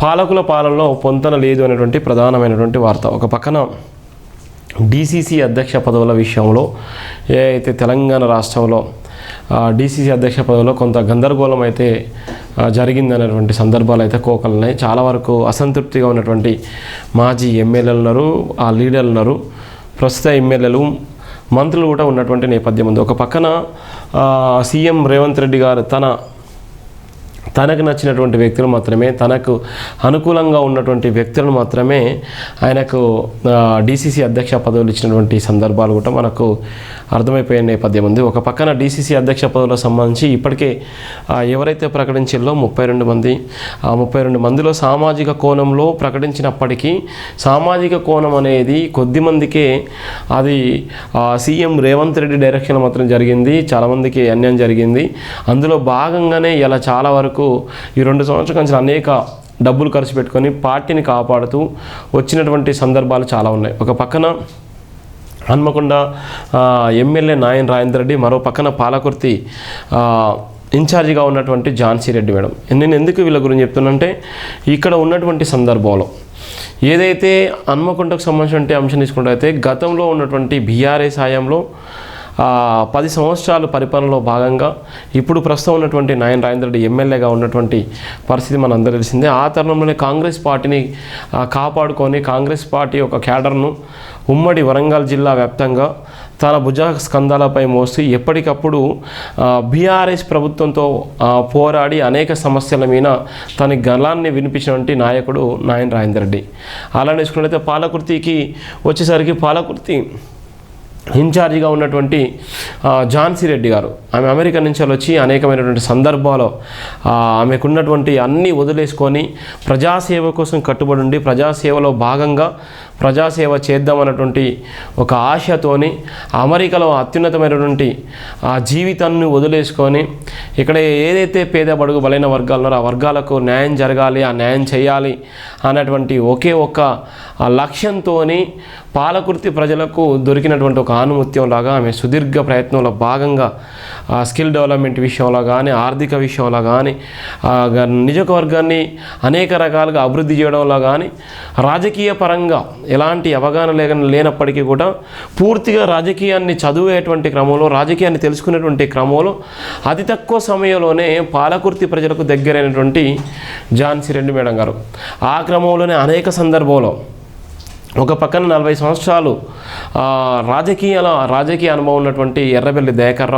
పాలకుల పాలనలో పొంతన లేదు అనేటువంటి ప్రధానమైనటువంటి వార్త. ఒక పక్కన డీసీసీ అధ్యక్ష పదవుల విషయంలో అయితే తెలంగాణ రాష్ట్రంలో డీసీసీ అధ్యక్ష పదవిలో కొంత గందరగోళం అయితే జరిగిందనేటువంటి సందర్భాలు అయితే కోకలున్నాయి. చాలా వరకు అసంతృప్తిగా ఉన్నటువంటి మాజీ ఎమ్మెల్యేలు ఉన్నారు, ఆ లీడర్లు ఉన్నారు, ప్రస్తుత ఎమ్మెల్యేలు, మంత్రులు కూడా ఉన్నటువంటి నేపథ్యం ఉంది. ఒక పక్కన సీఎం రేవంత్ రెడ్డి గారు తనకు నచ్చినటువంటి వ్యక్తులు మాత్రమే, తనకు అనుకూలంగా ఉన్నటువంటి వ్యక్తులను మాత్రమే ఆయనకు డీసీసీ అధ్యక్ష పదవులు ఇచ్చినటువంటి సందర్భాలు కూడా మనకు అర్థమైపోయే నేపథ్యం ఉంది. ఒక పక్కన డీసీసీ అధ్యక్ష పదవులకు సంబంధించి ఇప్పటికే ఎవరైతే ప్రకటించారో 32 మంది, ఆ 32 మందిలో సామాజిక కోణంలో ప్రకటించినప్పటికీ సామాజిక కోణం అనేది కొద్ది మందికే అది సీఎం రేవంత్ రెడ్డి డైరెక్షన్ మాత్రం జరిగింది, చాలామందికి అన్యాయం జరిగింది. అందులో భాగంగానే ఇలా చాలా వరకు ఈ 2 సంవత్సరాల నుంచి అనేక డబ్బులు ఖర్చు పెట్టుకొని పార్టీని కాపాడుతూ వచ్చినటువంటి సందర్భాలు చాలా ఉన్నాయి. ఒక పక్కన హన్మకొండ ఎమ్మెల్యే నాయన్ రాజేందర్ రెడ్డి, మరో పక్కన పాలకుర్తి ఇన్ఛార్జిగా ఉన్నటువంటి ఝాన్సీ రెడ్డి మేడం. నేను ఎందుకు వీళ్ళ గురించి చెప్తున్నానంటే ఇక్కడ ఉన్నటువంటి సందర్భంలో ఏదైతే హన్మకొండకు సంబంధించిన అంశం తీసుకుంటే గతంలో ఉన్నటువంటి బీఆర్ఎస్ హయాంలో 10 సంవత్సరాలు పరిపాలనలో భాగంగా ఇప్పుడు ప్రస్తుతం ఉన్నటువంటి నాయన్ రాజేందర్ రెడ్డి ఎమ్మెల్యేగా ఉన్నటువంటి పరిస్థితి మనందరూ తెలిసిందే. ఆ తరుణంలోనే కాంగ్రెస్ పార్టీని కాపాడుకొని కాంగ్రెస్ పార్టీ ఒక క్యాడర్ను ఉమ్మడి వరంగల్ జిల్లా వ్యాప్తంగా తన భుజ స్కంధాలపై మోసి ఎప్పటికప్పుడు బీఆర్ఎస్ ప్రభుత్వంతో పోరాడి అనేక సమస్యల మీద తన గళాన్ని వినిపించినటువంటి నాయకుడు నాయన్ రాజేందర్ రెడ్డి. అలానే చూసుకున్నట్లయితే పాలకుర్తికి వచ్చేసరికి పాలకుర్తి ఇన్ఛార్జిగా ఉన్నటువంటి ఝాన్సీ రెడ్డి గారు, ఆమె అమెరికా నుంచి వచ్చి అనేకమైనటువంటి సందర్భాల్లో ఆమెకున్నటువంటి అన్నీ వదిలేసుకొని ప్రజాసేవ కోసం కట్టుబడి ఉండి ప్రజాసేవలో భాగంగా ప్రజాసేవ చేద్దామన్నటువంటి ఒక ఆశతోని అమెరికాలో అత్యున్నతమైనటువంటి ఆ జీవితాన్ని వదిలేసుకొని ఇక్కడ ఏదైతే పేద బడుగు బలైన వర్గాలు ఉన్నారో ఆ వర్గాలకు న్యాయం జరగాలి, ఆ న్యాయం చేయాలి అన్నటువంటి ఒకే ఒక్క లక్ష్యంతో పాలకుర్తి ప్రజలకు దొరికినటువంటి ఒక ఆనుమత్యంలాగా ఆమె సుదీర్ఘ ప్రయత్నంలో భాగంగా స్కిల్ డెవలప్మెంట్ విషయంలో కానీ ఆర్థిక విషయంలో కానీ నియోజకవర్గాన్ని అనేక రకాలుగా అభివృద్ధి చేయడంలో కానీ రాజకీయ పరంగా ఎలాంటి అవగాహన లేనప్పటికీ కూడా పూర్తిగా రాజకీయాన్ని చదివేటువంటి క్రమంలో రాజకీయాన్ని తెలుసుకునేటువంటి క్రమంలో అతి తక్కువ సమయంలోనే పాలకుర్తి ప్రజలకు దగ్గరైనటువంటి ఝాన్సీ రెడ్డి మేడం గారు. ఆ క్రమంలోనే అనేక సందర్భంలో ఒక పక్కన 40 సంవత్సరాలు రాజకీయ అనుభవం ఉన్నటువంటి ఎర్రబెల్లి దయాకర్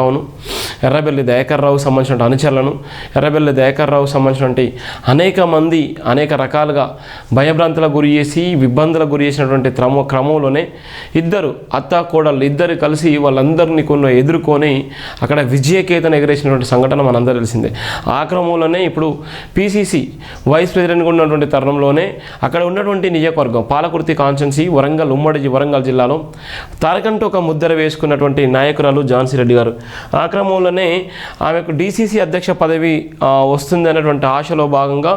రావుకు సంబంధించిన అనుచరులను ఎర్రబెల్లి దయాకర్ రావుకు సంబంధించినటువంటి అనేక మంది అనేక రకాలుగా భయభ్రాంతులకు గురి చేసి ఇబ్బందులకు గురి చేసినటువంటి క్రమంలోనే ఇద్దరు అత్తా కోడళ్ళు ఇద్దరు కలిసి వాళ్ళందరినీ కొన్ని ఎదుర్కొని అక్కడ విజయకేతను ఎగరేసినటువంటి సంఘటన మనందరూ తెలిసిందే. ఆ క్రమంలోనే ఇప్పుడు పీసీసీ వైస్ ప్రెసిడెంట్గా ఉన్నటువంటి తరుణంలోనే అక్కడ ఉన్నటువంటి నియోజకవర్గం పాలకుర్తి కాన్స్టిట్యున్సీ ఉమ్మడి వరంగల్ జిల్లాలో తారకంటూ ఒక ముద్ర వేసుకున్నటువంటి నాయకురాలు ఝాన్సీ రెడ్డి గారు. ఆ క్రమంలోనే ఆమెకు డీసీసీ అధ్యక్ష పదవి వస్తుంది అనేటువంటి ఆశలో భాగంగా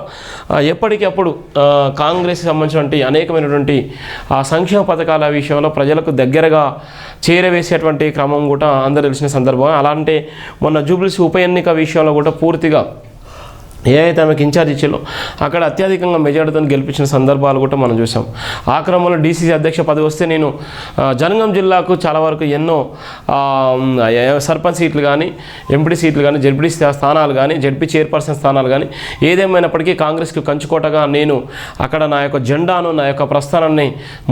ఎప్పటికప్పుడు కాంగ్రెస్కి సంబంధించినటువంటి అనేకమైనటువంటి సంక్షేమ పథకాల విషయంలో ప్రజలకు దగ్గరగా చేరవేసేటువంటి క్రమం కూడా అందరూ తెలిసిన సందర్భం. అలాంటి మొన్న జూబ్లీస్ ఉప ఎన్నిక విషయంలో కూడా పూర్తిగా ఏదైతే ఆమెకు ఇన్ఛార్జ్ ఇచ్చారో అక్కడ అత్యధికంగా మెజార్టీతో గెలిపించిన సందర్భాలు కూడా మనం చూసాం. ఆ క్రమంలో డీసీసీ అధ్యక్ష పదవి వస్తే నేను జనగాం జిల్లాకు చాలా వరకు ఎన్నో సర్పంచ్ సీట్లు కానీ ఎంపీ సీట్లు కానీ జడ్పీ స్థానాలు కానీ జడ్పీ చైర్పర్సన్ స్థానాలు కానీ ఏదేమైనప్పటికీ కాంగ్రెస్కి కంచుకోటగా నేను అక్కడ నా యొక్క జెండాను నా యొక్క ప్రస్థానాన్ని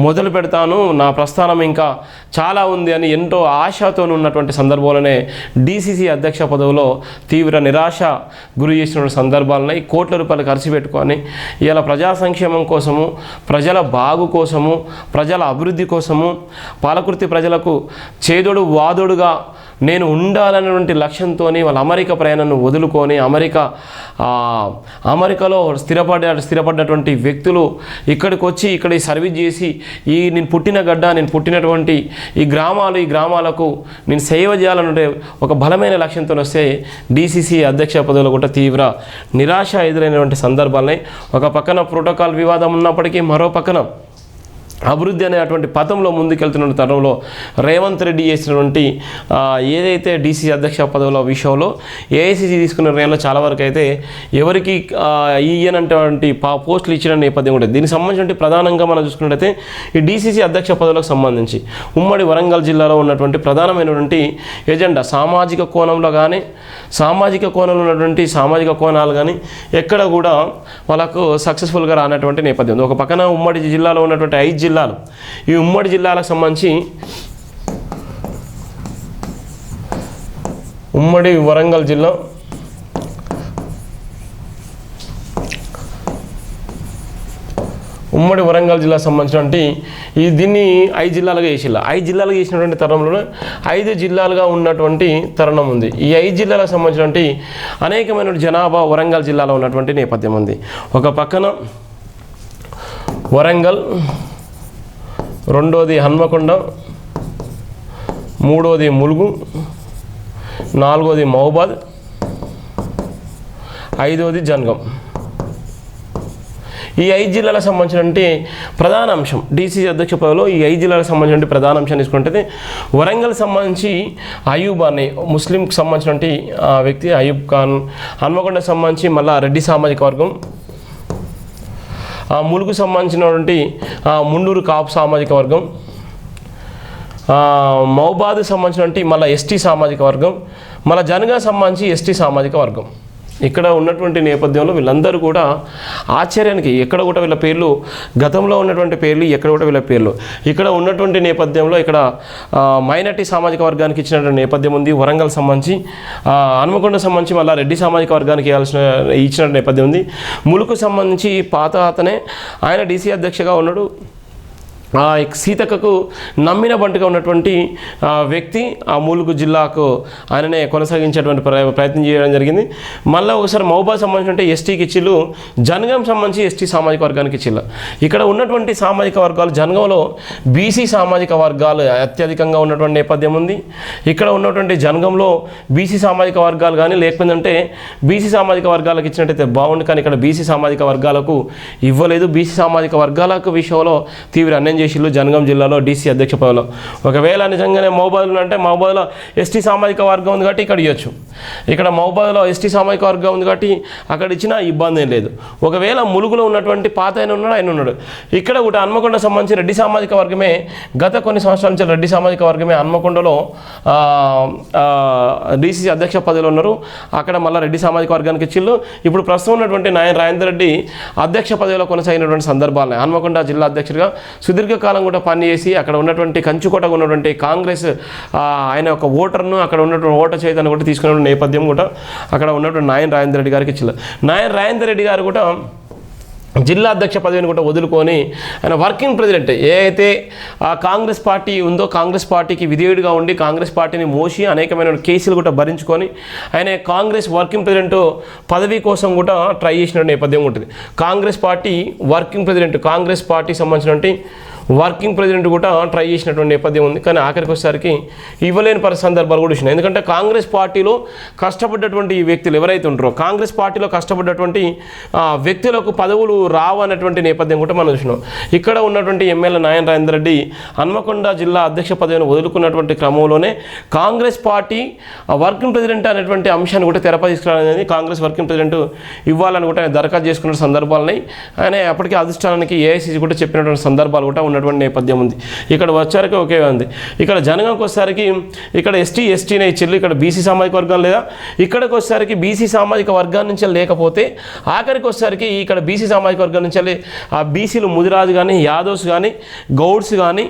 మొదలు పెడతాను, నా ప్రస్థానం ఇంకా చాలా ఉంది అని ఎంతో ఆశతో ఉన్నటువంటి సందర్భంలోనే డీసీసీ అధ్యక్ష పదవిలో తీవ్ర నిరాశ గురి చేసినటువంటి సందర్భాలని కోట్ల రూపాయలు ఖర్చు పెట్టుకొని ఇలా ప్రజా సంక్షేమం కోసము ప్రజల బాగు కోసము ప్రజల అభివృద్ధి కోసము పాలకుర్తి ప్రజలకు చేదోడు వాదోడుగా నేను ఉండాలనేటువంటి లక్ష్యంతో వాళ్ళ అమెరికా ప్రయాణాన్ని వదులుకొని అమెరికాలో స్థిరపడ్డటువంటి వ్యక్తులు ఇక్కడికి వచ్చి ఇక్కడ సర్వీస్ చేసి నేను పుట్టిన గడ్డ నేను పుట్టినటువంటి ఈ గ్రామాలకు నేను సేవ చేయాలనే ఒక బలమైన లక్ష్యంతో వస్తే డీసీసీ అధ్యక్ష పదవిలో కూడా తీవ్ర నిరాశ ఎదురైనటువంటి సందర్భాలని ఒక పక్కన ప్రోటోకాల్ వివాదం ఉన్నప్పటికీ మరో పక్కన అభివృద్ధి అనేటువంటి పథంలో ముందుకెళ్తున్న తరుణంలో రేవంత్ రెడ్డి చేసినటువంటి ఏదైతే డీసీసీ అధ్యక్ష పదవుల విషయంలో ఏఐసీసీ తీసుకున్న నిర్ణయంలో చాలా వరకు అయితే ఎవరికి ఈయనటువంటి పోస్టులు ఇచ్చిన నేపథ్యం ఉంటుంది. దీనికి సంబంధించి ప్రధానంగా మనం చూసుకున్నట్టయితే ఈ డీసీసీ అధ్యక్ష పదవులకు సంబంధించి ఉమ్మడి వరంగల్ జిల్లాలో ఉన్నటువంటి ప్రధానమైనటువంటి ఎజెండా సామాజిక కోణంలో కానీ ఉన్నటువంటి సామాజిక కోణాలు కానీ ఎక్కడ కూడా వాళ్ళకు సక్సెస్ఫుల్గా రానటువంటి నేపథ్యం ఉంది. ఒక పక్కన ఉమ్మడి జిల్లాలో ఉన్నటువంటి 5 జిల్లాలు, ఈ ఉమ్మడి జిల్లాలకు సంబంధించి ఉమ్మడి వరంగల్ జిల్లా, సంబంధించినటువంటి దీన్ని 5 జిల్లాలుగా చేసిల్లా. 5 జిల్లాలుగా చేసినటువంటి తరుణంలో 5 జిల్లాలుగా ఉన్నటువంటి తరుణం ఉంది. ఈ 5 జిల్లాలకు సంబంధించినటువంటి అనేకమైన జనాభా వరంగల్ జిల్లాలో ఉన్నటువంటి నేపథ్యం ఉంది. ఒక పక్కన వరంగల్, రెండోది హన్మకొండ, మూడోది ములుగు, నాలుగోది మహబూబాద్, 5వది జనగాం. ఈ 5 జిల్లాలకు సంబంధించినటువంటి ప్రధాన అంశం డీసీసీ అధ్యక్ష పదవిలో ఈ 5 జిల్లాలకు సంబంధించిన ప్రధాన అంశాన్ని తీసుకుంటే వరంగల్ సంబంధించి అయూబ్ అనే ముస్లింకి సంబంధించినటువంటి వ్యక్తి అయూబ్ ఖాన్, హన్మకొండకు సంబంధించి మళ్ళా రెడ్డి సామాజిక వర్గం, ములుగు సంబంధించినటువంటి ముండూరు కాపు సామాజిక వర్గం, మహబూబాద్ సంబంధించినటువంటి మళ్ళీ ఎస్టీ సామాజిక వర్గం, మళ్ళీ జనగాం సంబంధించి ఎస్టీ సామాజిక వర్గం. ఇక్కడ ఉన్నటువంటి నేపథ్యంలో వీళ్ళందరూ కూడా ఆశ్చర్యానికి ఎక్కడ కూడా వీళ్ళ పేర్లు గతంలో ఉన్నటువంటి పేర్లు ఎక్కడ కూడా వీళ్ళ పేర్లు ఇక్కడ ఉన్నటువంటి నేపథ్యంలో ఇక్కడ మైనార్టీ సామాజిక వర్గానికి ఇచ్చినటువంటి నేపథ్యం ఉంది. వరంగల్ సంబంధించి హన్మకొండ సంబంధించి మళ్ళీ రెడ్డి సామాజిక వర్గానికి ఇచ్చిన నేపథ్యం ఉంది. ములుకు సంబంధించి పాత అతనే ఆయన డీసీ అధ్యక్షగా ఉన్నాడు. సీతక్కకు నమ్మిన బంటుగా ఉన్నటువంటి వ్యక్తి ఆ ములుగు జిల్లాకు ఆయననే కొనసాగించేటువంటి ప్రయత్నం చేయడం జరిగింది. మళ్ళీ ఒకసారి మహబూబాద్ సంబంధించిన ఎస్టీకి ఇచ్చిళ్ళు, జనగాం సంబంధించి ఎస్టీ సామాజిక వర్గానికి ఇచ్చిళ్ళు. ఇక్కడ ఉన్నటువంటి సామాజిక వర్గాలు జనగాంలో బీసీ సామాజిక వర్గాలు అత్యధికంగా ఉన్నటువంటి నేపథ్యం ఉంది. ఇక్కడ ఉన్నటువంటి జనగాంలో బీసీ సామాజిక వర్గాలు కానీ లేకపోతే బీసీ సామాజిక వర్గాలకు ఇచ్చినట్టయితే బాగుంది, కానీ ఇక్కడ బీసీ సామాజిక వర్గాలకు ఇవ్వలేదు. బీసీ సామాజిక వర్గాలకు విషయంలో తీవ్ర అన్యాయం చేసిళ్ళు జనగాం జిల్లాలో డీసీ అధ్యక్ష పదవిలో. ఒకవేళ నిజంగానే మహబూబాద్లో అంటే మహబూబాద్లో ఎస్టీ సామాజిక వర్గం ఉంది కాబట్టి ఇక్కడ ఇవ్వచ్చు. ఇక్కడ మహబూబాద్లో ఎస్టీ సామాజిక వర్గం ఉంది కాబట్టి అక్కడ ఇచ్చినా ఇబ్బంది ఏం లేదు. ఒకవేళ ములుగులో ఉన్నటువంటి పాత ఆయన ఉన్నాడు. ఇక్కడ కూడా హన్మకొండ సంబంధించి రెడ్డి సామాజిక వర్గమే గత కొన్ని సంవత్సరాల నుంచి రెడ్డి సామాజిక వర్గమే హన్మకొండలో డీసీసీ అధ్యక్ష పదవిలో ఉన్నారు. అక్కడ మళ్ళీ రెడ్డి సామాజిక వర్గానికి ఇచ్చిళ్ళు. ఇప్పుడు ప్రస్తుతం ఉన్నటువంటి నాయన రాజేందర్ రెడ్డి అధ్యక్ష పదవిలో కొనసాగినటువంటి సందర్భాలని హన్మకొండ జిల్లా అధ్యక్షుడిగా సుదీర్ఘకాలం కూడా పనిచేసి అక్కడ ఉన్నటువంటి కంచుకోటగా ఉన్నటువంటి కాంగ్రెస్ ఆయన ఒక ఓటర్ను అక్కడ ఉన్నటువంటి ఓటర్ చైతన్యం కూడా తీసుకున్న నేపథ్యం కూడా అక్కడ ఉన్నటువంటి నాయన రాజేందర్ రెడ్డి గారికి ఇచ్చిళ్ళు. నాయన రాజేందర్ రెడ్డి గారు కూడా జిల్లా అధ్యక్ష పదవిని కూడా వదులుకొని ఆయన వర్కింగ్ ప్రెసిడెంట్ ఏ అయితే కాంగ్రెస్ పార్టీ ఉందో కాంగ్రెస్ పార్టీకి విధేయుడిగా ఉండి కాంగ్రెస్ పార్టీని మోసి అనేకమైన కేసులు కూడా భరించుకొని ఆయన కాంగ్రెస్ వర్కింగ్ ప్రెసిడెంట్ పదవి కోసం కూడా ట్రై చేసిన నేపథ్యం ఉంటుంది. Congress party working president Congress party సంబంధించినటువంటి వర్కింగ్ ప్రెసిడెంట్ కూడా ట్రై చేసినటువంటి నేపథ్యం ఉంది. కానీ ఆఖరికి వచ్చేసరికి ఇవ్వలేని సందర్భాలు కూడా వచ్చినాయి. ఎందుకంటే కాంగ్రెస్ పార్టీలో కష్టపడ్డటువంటి వ్యక్తులు ఎవరైతే ఉంటారో కాంగ్రెస్ పార్టీలో కష్టపడ్డటువంటి వ్యక్తులకు పదవులు రావు అన్నటువంటి నేపథ్యం కూడా మనం చూసినాం. ఇక్కడ ఉన్నటువంటి ఎమ్మెల్యే నాయన రాజేందర్ రెడ్డి హన్మకొండ జిల్లా అధ్యక్ష పదవిని వదులుకున్నటువంటి క్రమంలోనే కాంగ్రెస్ పార్టీ వర్కింగ్ ప్రెసిడెంట్ అనేటువంటి అంశాన్ని కూడా తెరపై తీసుకురావాలని కాంగ్రెస్ వర్కింగ్ ప్రెసిడెంట్ ఇవ్వాలని కూడా ఆయన దరఖాస్తు చేసుకున్న సందర్భాలని ఆయన అప్పటికే అధిష్టానానికి ఏఐసీసీ కూడా చెప్పినటువంటి సందర్భాలు కూడా ఉన్నటువంటి నేపథ్యం ఉంది. ఇక్కడ వచ్చారికి ఒకే ఉంది. ఇక్కడ జనగాంకి వచ్చేసరికి ఇక్కడ ఎస్టీనే ఇచ్చిళ్ళు. ఇక్కడ బీసీ సామాజిక వర్గం లేదా ఇక్కడికి వచ్చేసరికి బీసీ సామాజిక వర్గం నుంచి లేకపోతే ఆఖరికి వచ్చేసరికి ఇక్కడ బీసీ సామాజిక వర్గం నుంచి ఆ బీసీలు ముదిరాజు కానీ యాదవ్స్ కానీ గౌడ్స్ కానీ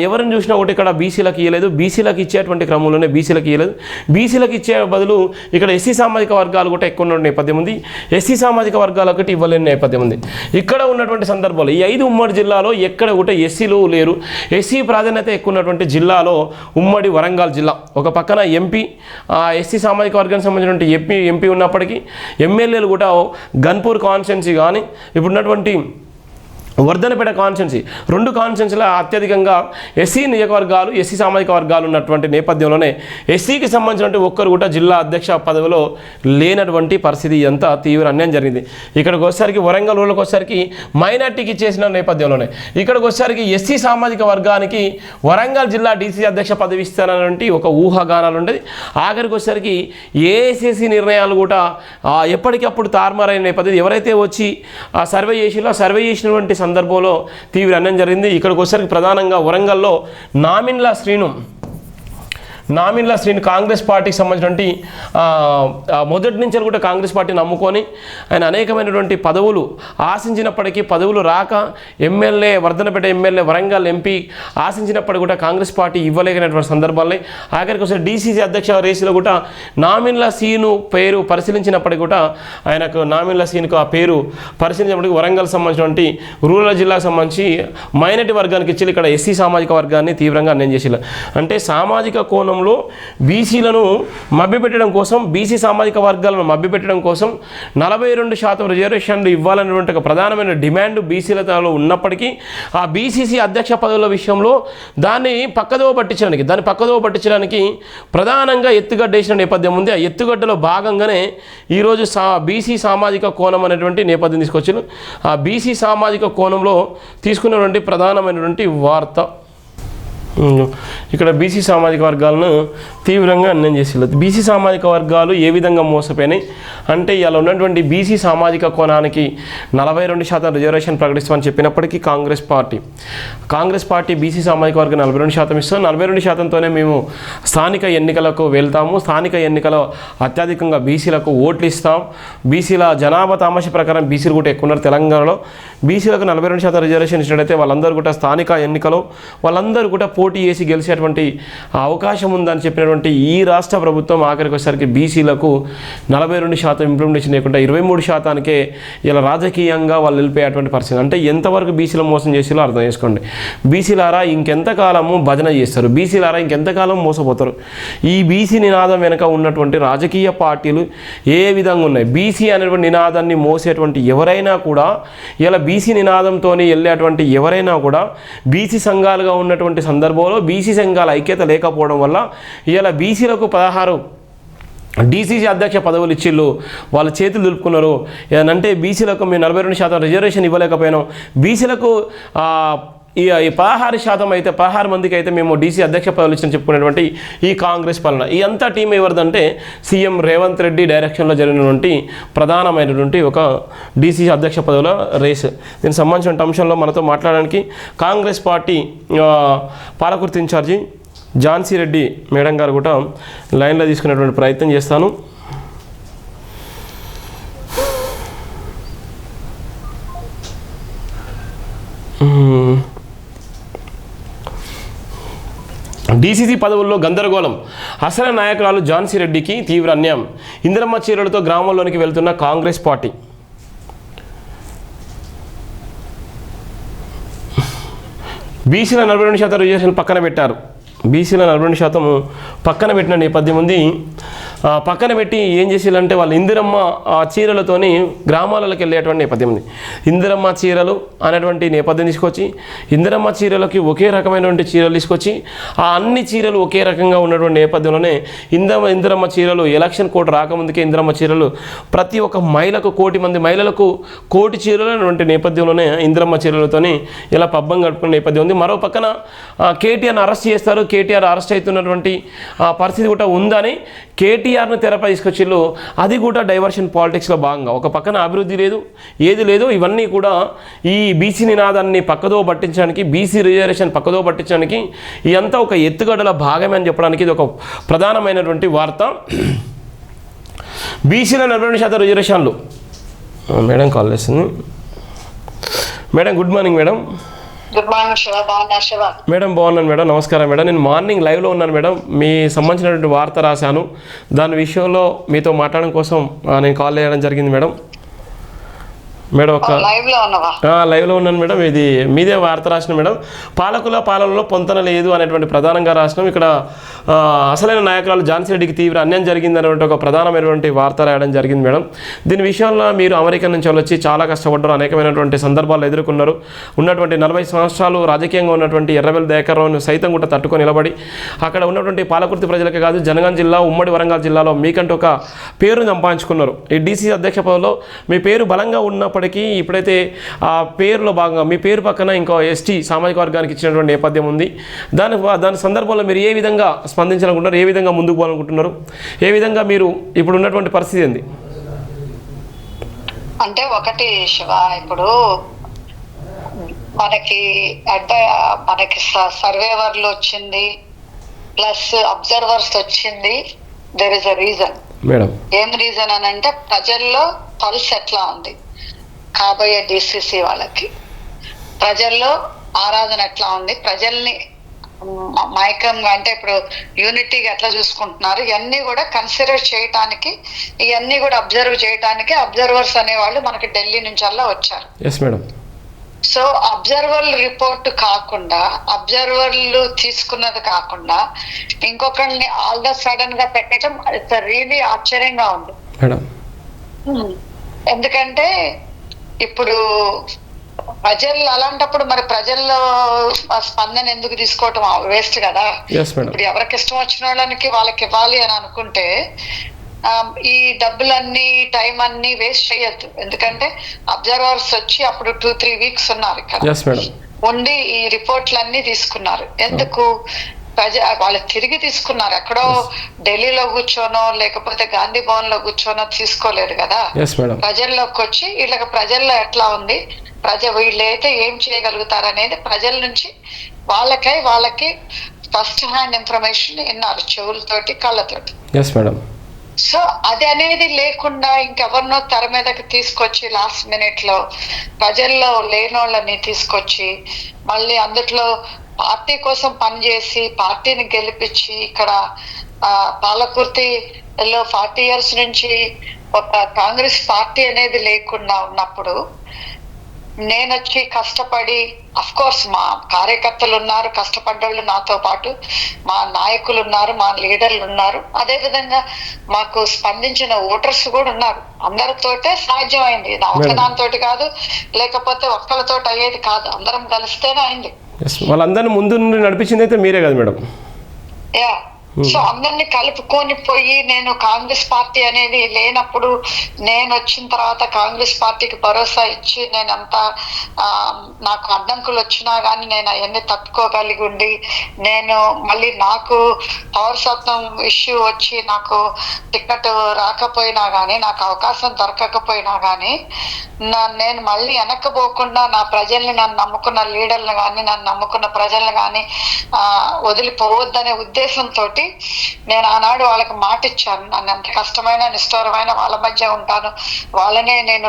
ఎవరిని చూసినా ఒకటి ఇక్కడ బీసీలకు ఇవ్వలేదు. బీసీలకు ఇచ్చేటువంటి క్రమంలోనే బీసీలకు ఇవ్వలేదు. బీసీలకు ఇచ్చే బదులు ఇక్కడ ఎస్సీ సామాజిక వర్గాలు కూడా ఎక్కువ ఉన్న నేపథ్యం ఉంది. ఎస్సీ సామాజిక వర్గాలు ఒకటి ఇవ్వలేని నేపథ్యం ఉంది. ఇక్కడ ఉన్నటువంటి సందర్భాలు ఈ 5 ఉమ్మడి జిల్లాలో ఎక్కడ కూడా ఎస్సీలు లేరు. ఎస్సీ ప్రాధాన్యత ఎక్కువ ఉన్నటువంటి జిల్లాలో ఉమ్మడి వరంగల్ జిల్లా. ఒక పక్కన ఎంపీ ఎస్సీ సామాజిక వర్గానికి సంబంధించినటువంటి ఎంపీ ఉన్నప్పటికీ ఎమ్మెల్యేలు కూడా గన్పూర్ కాన్స్టిట్యున్సీ కానీ ఇప్పుడున్నటువంటి వర్ధనపేట కాన్స్టిట్యున్సీ 2 కాన్స్టిట్యున్సీల అత్యధికంగా ఎస్సీ నియోజకవర్గాలు ఎస్సీ సామాజిక వర్గాలు ఉన్నటువంటి నేపథ్యంలోనే ఎస్సీకి సంబంధించినటువంటి ఒక్కరు కూడా జిల్లా అధ్యక్ష పదవిలో లేనటువంటి పరిస్థితి ఎంత తీవ్ర అన్యాయం జరిగింది. ఇక్కడికి వచ్చేసరికి వరంగల్ రూరల్కి వచ్చేసరికి మైనార్టీకి ఇచ్చేసిన నేపథ్యంలోనే ఇక్కడికి వచ్చేసరికి ఎస్సీ సామాజిక వర్గానికి వరంగల్ జిల్లా డీసీ అధ్యక్ష పదవి ఇస్తానటువంటి ఒక ఊహాగానాలు ఉండేది. ఆఖరికి వచ్చేసరికి ఏఐసీసీ నిర్ణయాలు కూడా ఎప్పటికప్పుడు తారుమారైన నేపథ్యం ఎవరైతే వచ్చి సర్వే చేసినటువంటి సందర్భంలో తీవ్ర అన్యాయం జరిగింది. ఇక్కడికి వచ్చేసరికి ప్రధానంగా వరంగల్లో నామిన్ల శ్రీను కాంగ్రెస్ పార్టీకి సంబంధించినటువంటి మొదటి నుంచి కూడా కాంగ్రెస్ పార్టీని నమ్ముకొని ఆయన అనేకమైనటువంటి పదవులు ఆశించినప్పటికీ పదవులు రాక MLA Wardhannapet MLA Warangal MP ఆశించినప్పటికీ కూడా కాంగ్రెస్ పార్టీ ఇవ్వలేనటువంటి సందర్భాల్లో ఆఖరికి ఒకసారి డీసీసీ అధ్యక్ష రేసులో కూడా నామిన్ల సీను పేరు పరిశీలించినప్పటికీ కూడా ఆయనకు నామిన్ల సీనుకు ఆ పేరు పరిశీలించినప్పటికీ వరంగల్ సంబంధించినటువంటి రూరల్ జిల్లాకు సంబంధించి మైనారిటీ వర్గానికి ఇచ్చి ఇక్కడ ఎస్సీ సామాజిక వర్గాన్ని తీవ్రంగా అన్యాయం చేసి అంటే సామాజిక కోణం బీసీలను మభ్యపెట్టడం కోసం బీసీ సామాజిక వర్గాలను మభ్యపెట్టడం కోసం 42% రిజర్వేషన్లు ఇవ్వాలనేటువంటి ఒక ప్రధానమైన డిమాండ్ బీసీలలో ఉన్నప్పటికీ ఆ బీసీసీ అధ్యక్ష పదవుల విషయంలో దాన్ని పక్కదోవ పట్టించడానికి ప్రధానంగా ఎత్తుగడ్డ వేసిన నేపథ్యం ఉంది. ఆ ఎత్తుగడ్డలో భాగంగానే ఈరోజు బీసీ సామాజిక కోణం అనేటువంటి నేపథ్యం తీసుకొచ్చారు. ఆ బీసీ సామాజిక కోణంలో తీసుకున్నటువంటి ప్రధానమైనటువంటి వార్త ఇక్కడ బీసీ సామాజిక వర్గాలను తీవ్రంగా అన్యాయం చేసేది. బీసీ సామాజిక వర్గాలు ఏ విధంగా మోసపోయినాయి అంటే ఇలా ఉన్నటువంటి బీసీ సామాజిక కోణానికి 42% రిజర్వేషన్ ప్రకటిస్తామని చెప్పినప్పటికీ కాంగ్రెస్ పార్టీ బీసీ సామాజిక వర్గం 42% ఇస్తాం. 42%తోనే మేము స్థానిక ఎన్నికలకు వెళ్తాము. స్థానిక ఎన్నికలో అత్యధికంగా బీసీలకు ఓట్లు ఇస్తాం. బీసీల జనాభా తామస ప్రకారం బీసీలు కూడా ఎక్కువ ఉన్నారు తెలంగాణలో. బీసీలకు 42% రిజర్వేషన్ ఇచ్చినట్టయితే వాళ్ళందరూ కూడా స్థానిక ఎన్నికలో వాళ్ళందరూ కూడా పోటీ చేసి గెలిచేటువంటి అవకాశం ఉందని చెప్పినటువంటి ఈ రాష్ట్ర ప్రభుత్వం ఆఖరికి వచ్చేసరికి బీసీలకు 42% ఇంప్లిమెంటేషన్ లేకుండా 23%కే ఇలా రాజకీయంగా వాళ్ళు వెళ్ళిపోయేటువంటి పరిస్థితి. అంటే ఎంతవరకు బీసీలు మోసం చేసేలో అర్థం చేసుకోండి. బీసీలారా ఇంకెంతకాలము భజన చేస్తారు, బీసీలారా ఇంకెంతకాలం మోసపోతారు. ఈ బీసీ నినాదం వెనుక ఉన్నటువంటి రాజకీయ పార్టీలు ఏ విధంగా ఉన్నాయి? బీసీ అనేటువంటి నినాదాన్ని మోసేటువంటి ఎవరైనా కూడా ఇలా బీసీ నినాదంతో వెళ్ళేటువంటి ఎవరైనా కూడా బీసీ సంఘాలుగా ఉన్నటువంటి సందర్భంలో బీసీ సంఘాల ఐక్యత లేకపోవడం వల్ల ఇలా బీసీలకు 16 డీసీసీ అధ్యక్ష పదవులు ఇచ్చిళ్ళు, వాళ్ళ చేతులు దులుపుకున్నారు. ఏదంటే బీసీలకు మేము 42% రిజర్వేషన్ ఇవ్వలేకపోయినాం, బీసీలకు ఈ 16% అయితే 16 మందికి అయితే మేము డీసీ అధ్యక్ష పదవులు ఇచ్చని చెప్పుకునేటువంటి ఈ కాంగ్రెస్ పాలన ఈ అంతా టీం ఎవరిదంటే సీఎం రేవంత్ రెడ్డి డైరెక్షన్లో జరిగినటువంటి ప్రధానమైనటువంటి ఒక డీసీ అధ్యక్ష పదవుల రేస్. దీనికి సంబంధించిన అంశంలో మనతో మాట్లాడడానికి Congress party Palakurthi incharge Jhansi Reddy madam గారు కూడా లైన్లో తీసుకునేటువంటి ప్రయత్నం చేస్తాను. డీసీసీ పదవుల్లో గందరగోళం, అసలు నాయకురాలు ఝాన్సీ రెడ్డికి తీవ్ర అన్యాయం. ఇందిరమ్మ చీరలతో గ్రామంలోనికి వెళ్తున్న కాంగ్రెస్ పార్టీ. బీసీల 42% రిజర్వేషన్ పక్కన పెట్టారు. బీసీల 42% పక్కన పెట్టిన నేపథ్యం ఉంది. పక్కన పెట్టి ఏం చేసేయాలంటే వాళ్ళు ఇందిరమ్మ చీరలతోని గ్రామాలకు వెళ్ళేటువంటి నేపథ్యం ఉంది. ఇందిరమ్మ చీరలు అనేటువంటి నేపథ్యం తీసుకొచ్చి ఇందిరమ్మ చీరలకి ఒకే రకమైనటువంటి చీరలు తీసుకొచ్చి ఆ అన్ని చీరలు ఒకే రకంగా ఉన్నటువంటి నేపథ్యంలోనే ఇందిరమ్మ చీరలు ఎలక్షన్ కోడ్ రాకముందుకే ఇందిరమ్మ చీరలు ప్రతి ఒక్క మహిళకు 1 కోటి మంది మహిళలకు 1 కోటి చీరలు అనేటువంటి నేపథ్యంలోనే ఇందిరమ్మ చీరలతోని ఇలా పబ్బం గడుపుకునే నేపథ్యం ఉంది. మరో పక్కన కేటీఆర్ని అరెస్ట్ చేస్తారు. కేటీఆర్ అరెస్ట్ అవుతున్నటువంటి పరిస్థితి కూడా ఉందని కేటీఆర్ను తెరపై తీసుకొచ్చిళ్ళు. అది కూడా డైవర్షన్ పాలిటిక్స్లో భాగంగా ఒక పక్కన అభివృద్ధి లేదు, ఏది లేదు. ఇవన్నీ కూడా ఈ బీసీ నినాదాన్ని పక్కదో పట్టించడానికి, బీసీ రిజర్వేషన్ పక్కదో పట్టించడానికి ఇదంతా ఒక ఎత్తుగడల భాగమే అని చెప్పడానికి ఇది ఒక ప్రధానమైనటువంటి వార్త. బీసీల 42% రిజర్వేషన్లు. మేడం కాల్ చేస్తుంది. Madam good morning madam. Madam బాగున్నాను మేడం, నమస్కారం మేడం. నేను మార్నింగ్ లైవ్లో ఉన్నాను మేడం. మీ సంబంధించినటువంటి వార్త రాశాను, దాని విషయంలో మీతో మాట్లాడడం కోసం నేను కాల్ చేయడం జరిగింది మేడం. మేడం ఒక లైవ్లో ఉన్నాను మేడం. ఇది మీదే వార్త రాసిన మేడం. పాలకుల పాలనలో పొంతన లేదు అనేటువంటి ప్రధానంగా రాసినాం. ఇక్కడ అసలైన నాయకురాలు ఝాన్సీ రెడ్డికి తీవ్ర అన్యాయం జరిగింది అనేటువంటి ఒక ప్రధానమైనటువంటి వార్త రాయడం జరిగింది మేడం. దీని విషయంలో మీరు అమెరికా నుంచి వచ్చి చాలా కష్టపడ్డారు, అనేకమైనటువంటి సందర్భాలు ఎదుర్కొన్నారు. ఉన్నటువంటి 40 సంవత్సరాలు రాజకీయంగా ఉన్నటువంటి ఎర్రబెల్లి దయాకర్రావును సైతం కూడా తట్టుకొని నిలబడి అక్కడ ఉన్నటువంటి పాలకుర్తి ప్రజలకే కాదు, జనగాం జిల్లా, ఉమ్మడి వరంగల్ జిల్లాలో మీకంటూ ఒక పేరును సంపాదించుకున్నారు. ఈ డీసీసీ అధ్యక్ష పదవిలో మీ పేరు బలంగా ఉన్నప్పటికీ ఇప్పుడైతే ఆ పేరులో భాగంగా మీ పేరు పక్కన ఇంకో ఎస్టీ సామాజిక వర్గానికి ఇచ్చినటువంటి నేపథ్యం ఉంది. దాని సందర్భంలో మీరు ఏ విధంగా స్పందించాలనుకుంటున్నారు, ఏ విధంగా ముందుకు పోవాలనుకుంటున్నారు, ఏ విధంగా మీరు ఇప్పుడు ఉన్నటువంటి పరిస్థితి ఏంది? అంటే ఒకటి శివ, ఇప్పుడు మనకి సర్వేవర్లు వచ్చింది, ప్లస్ అబ్జర్వర్స్ వచ్చింది. There is a reason madam. ఏం రీజన్ అని అంటే ప్రజల్లో పల్స్ ఎట్లా ఉంది కాబోయే డిసిసి వాళ్ళకి, ప్రజల్లో ఆరాధన ఎట్లా ఉంది, ప్రజల్ని మైకంగా అంటే ఇప్పుడు యూనిటీగా ఎట్లా చూసుకుంటున్నారు, ఇవన్నీ కూడా కన్సిడర్ చేయటానికి, ఇవన్నీ కూడా అబ్జర్వ్ చేయటానికి అబ్జర్వర్స్ అనేవాళ్ళు మనకి ఢిల్లీ నుంచి అలా వచ్చారు. Yes madam. So observer report కాకుండా, అబ్జర్వర్లు తీసుకున్నది కాకుండా ఇంకొకరిని ఆల్ ద సడన్ గా పెట్టడం ఇట్స్ రియలీ ఆశ్చర్యంగా ఉంది మేడం. ఎందుకంటే ఇప్పుడు ప్రజలు అలాంటప్పుడు మరి ప్రజల్లో స్పందన ఎందుకు తీసుకోవటం వేస్ట్ కదా. ఇప్పుడు ఎవరికి ఇష్టం వచ్చిన వాళ్ళకి ఇవ్వాలి అని అనుకుంటే ఈ డబ్బులన్నీ, టైం అన్ని వేస్ట్ చేయొద్దు. ఎందుకంటే అబ్జర్వర్స్ వచ్చి అప్పుడు 2-3 వీక్స్ ఉన్నారు ఇక్కడ ఉండి ఈ రిపోర్ట్లన్నీ తీసుకున్నారు. ఎందుకు? వాళ్ళు తిరిగి తీసుకున్నారు. ఎక్కడో ఢిల్లీలో కూర్చోనో లేకపోతే గాంధీ భవన్ లో కూర్చోనో తీసుకోలేదు కదా. ప్రజల్లోకి వచ్చి వీళ్ళకి ప్రజల్లో ఎట్లా ఉంది, వీళ్ళైతే ఏం చేయగలుగుతారు అనేది ప్రజల నుంచి వాళ్ళకి ఫస్ట్ హ్యాండ్ ఇన్ఫర్మేషన్ విన్నారు, చెవులతోటి, కళ్ళతోటి. సో అది అనేది లేకుండా ఇంకెవరినో తెర మీదకి తీసుకొచ్చి లాస్ట్ మినిట్ లో ప్రజల్లో లేనోళ్ళని తీసుకొచ్చి మళ్ళీ అందుట్లో పార్టీ కోసం పనిచేసి పార్టీని గెలిపించి ఇక్కడ పాలకుర్తిలో 40 years నుంచి ఒక కాంగ్రెస్ పార్టీ అనేది లేకుండా ఉన్నప్పుడు నేను వచ్చి కష్టపడి, అఫ్ కోర్స్ మా కార్యకర్తలు ఉన్నారు, కష్టపడ్డోళ్ళు నాతో పాటు, మా నాయకులు ఉన్నారు, మా లీడర్లు ఉన్నారు, అదే విధంగా మాకు స్పందించిన ఓటర్స్ కూడా ఉన్నారు. అందరితోటే సాధ్యమైంది, నా ఒక్కదానితోటి కాదు, లేకపోతే ఒక్కళ్ళతోటి అయ్యేది కాదు, అందరం కలిస్తేనే అయింది. వాళ్ళందరినీ ముందు నుండి నడిపించింది అయితే మీరే కదా మేడం. యా. సో అందరినీ కలుపుకొని పోయి నేను కాంగ్రెస్ పార్టీ అనేది లేనప్పుడు నేను వచ్చిన తర్వాత కాంగ్రెస్ పార్టీకి భరోసా ఇచ్చి నేనంతా నాకు అడ్డంకులు వచ్చినా కానీ నేను అవన్నీ తట్టుకోగలిగి ఉండి, నేను మళ్ళీ నాకు పౌరసత్వం ఇష్యూ వచ్చి నాకు టికెట్ రాకపోయినా కానీ, నాకు అవకాశం దొరకకపోయినా కానీ నేను మళ్ళీ వెనక్కిపోకుండా నా ప్రజల్ని, నన్ను నమ్ముకున్న లీడర్లు కానీ, నన్ను నమ్ముకున్న ప్రజల్ని కానీ వదిలిపోవద్దనే ఉద్దేశంతో నేను ఆనాడు వాళ్ళకి మాట ఇచ్చాను. నన్ను ఎంత కష్టమైన నిష్ఠూరమైన వాళ్ళ మధ్య ఉంటాను, వాళ్ళనే నేను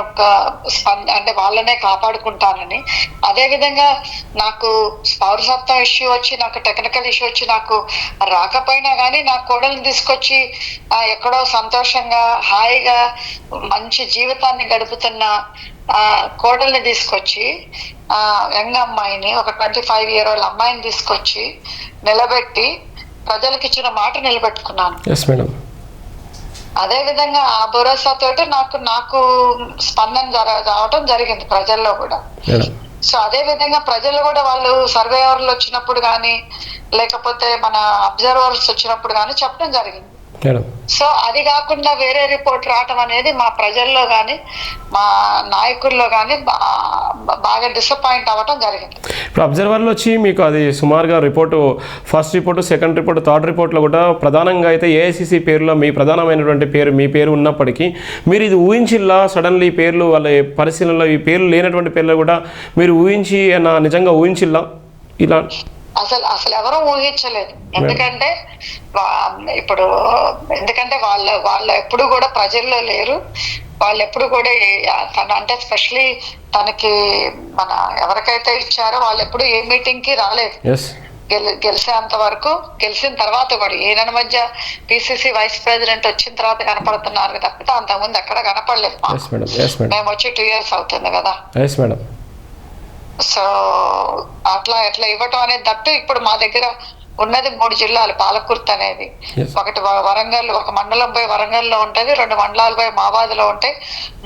అంటే వాళ్ళనే కాపాడుకుంటానని. అదే విధంగా నాకు పౌరసత్వం ఇష్యూ వచ్చి, నాకు టెక్నికల్ ఇష్యూ వచ్చి నాకు రాకపోయినా కానీ నా కోడల్ని తీసుకొచ్చి ఎక్కడో సంతోషంగా హాయిగా మంచి జీవితాన్ని గడుపుతున్న కోడల్ని తీసుకొచ్చి, యంగ్ అమ్మాయిని, ఒక 25 year old అమ్మాయిని తీసుకొచ్చి నిలబెట్టి ప్రజలకు ఇచ్చిన మాట నిలబెట్టుకున్నాను. అదే విధంగా ఆ భరోసాతోటి నాకు స్పందన రావటం జరిగింది ప్రజల్లో కూడా. సో అదే విధంగా ప్రజలు కూడా వాళ్ళు సర్వేవర్లు వచ్చినప్పుడు కానీ లేకపోతే మన అబ్జర్వర్స్ వచ్చినప్పుడు కానీ చెప్పడం జరిగింది. సో అది కాకుండా వేరే రిపోర్ట్ రావటం అనేది మా ప్రజల్లో కానీ మా నాయకుల్లో కానీ బాగా డిసప్పాయింట్ అవ్వటం జరిగింది. ఇప్పుడు అబ్జర్వర్లు వచ్చి మీకు అది సుమారుగా report, first report, second report, third రిపోర్ట్లో కూడా ప్రధానంగా అయితే ఏఐసిసి పేరులో మీ ప్రధానమైనటువంటి పేరు, మీ పేరు ఉన్నప్పటికీ మీరు ఇది ఊహించిల్లా? సడన్లీ ఈ పేర్లు వాళ్ళ పరిశీలనలో ఈ పేర్లు లేనటువంటి పేర్లు కూడా మీరు ఊహించి నిజంగా ఊహించిల్లా ఇలా? అసలు ఎవరూ ఊహించలేదు. ఎందుకంటే వాళ్ళు ఎప్పుడు కూడా ప్రజల్లో లేరు, వాళ్ళు ఎప్పుడు కూడా అంటే స్పెషలీ తనకి మన ఎవరికైతే ఇచ్చారో వాళ్ళు ఎప్పుడు ఏ మీటింగ్ కి రాలేదు. గెలిచేంత వరకు, గెలిచిన తర్వాత కూడా ఈయన మధ్య పిసిసి వైస్ ప్రెసిడెంట్ వచ్చిన తర్వాత కనపడుతున్నారు తప్పితే అంతకుముందు ఎక్కడ కనపడలేదు. మేము వచ్చి 2 years అవుతుంది కదా. సో అట్లా ఇవ్వటం అనేది దట్టు. ఇప్పుడు మా దగ్గర ఉన్నది 3 జిల్లాలు. పాలకుర్తి అనేది ఒకటి వరంగల్, ఒక మండలం పోయి వరంగల్లో ఉంటుంది, 2 మండలాలు పోయి మావాదిలో ఉంటాయి,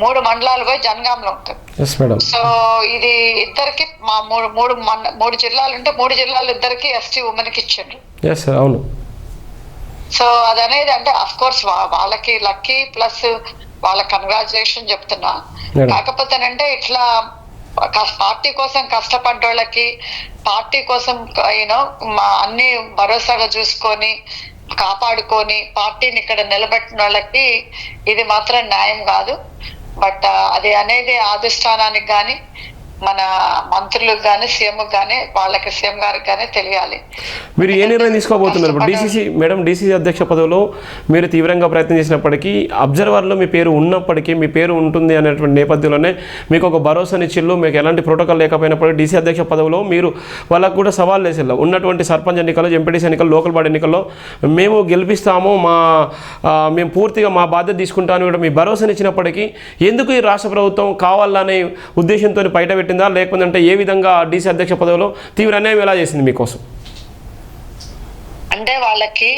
3 మండలాలు పోయి జనగాంలో ఉంటుంది. సో ఇది ఇద్దరికి మా 3 జిల్లాలు ఉంటే 3 జిల్లాలు ఇద్దరికి ఎస్టీ ఉమెన్ కి ఇచ్చిండ్రు. సో అదనేది అంటే అఫ్ కోర్స్ వాళ్ళకి లక్కీ ప్లస్ వాళ్ళ కంగ్రాచులేషన్ చెప్తున్నా. కాకపోతేనంటే ఇట్లా పార్టీ కోసం కష్టపడ్డోళ్ళకి, పార్టీ కోసం అన్ని భరోసాగా చూసుకొని కాపాడుకొని పార్టీని ఇక్కడ నిలబెట్టిన వాళ్ళకి ఇది మాత్రం న్యాయం కాదు. బట్ అది అనేది అధిష్టానానికి కానీ మన మంత్రులకు కానీ సీఎంకి కానీ వాళ్ళకి సీఎం గారికి కానీ తెలియాలి. మీరు ఏ నిర్ణయం తీసుకోబోతున్నారు ఇప్పుడు? డీసీసీ అధ్యక్ష పదవిలో మీరు తీవ్రంగా ప్రయత్నం చేసినప్పటికీ, అబ్జర్వర్లో మీ పేరు ఉన్నప్పటికీ, మీ పేరు ఉంటుంది అనేటువంటి నేపథ్యంలోనే మీకు ఒక భరోసానిచ్చిల్లు, మీకు ఎలాంటి ప్రోటోకాల్ లేకపోయినప్పటికీ డీసీ అధ్యక్ష పదవిలో మీరు వాళ్ళకు కూడా సవాల్ వేసేలా ఉన్నటువంటి సర్పంచ్ ఎన్నికల్లో, ఎంపీటీసీ ఎన్నికల్లో, లోకల్ బాడీ ఎన్నికల్లో మేము గెలిపిస్తాము, మేము పూర్తిగా మా బాధ్యత తీసుకుంటాము కూడా మీ భరోసానిచ్చినప్పటికీ ఎందుకు ఈ రాష్ట్ర ప్రభుత్వం కావాలనే ఉద్దేశంతో బయట పెట్టిందా, లేకపోతే ఏ విధంగా డీసీ అధ్యక్ష పదవిలో తీవ్ర అన్యాయం ఎలా చేసింది మీకోసం? అంటే వాళ్ళకి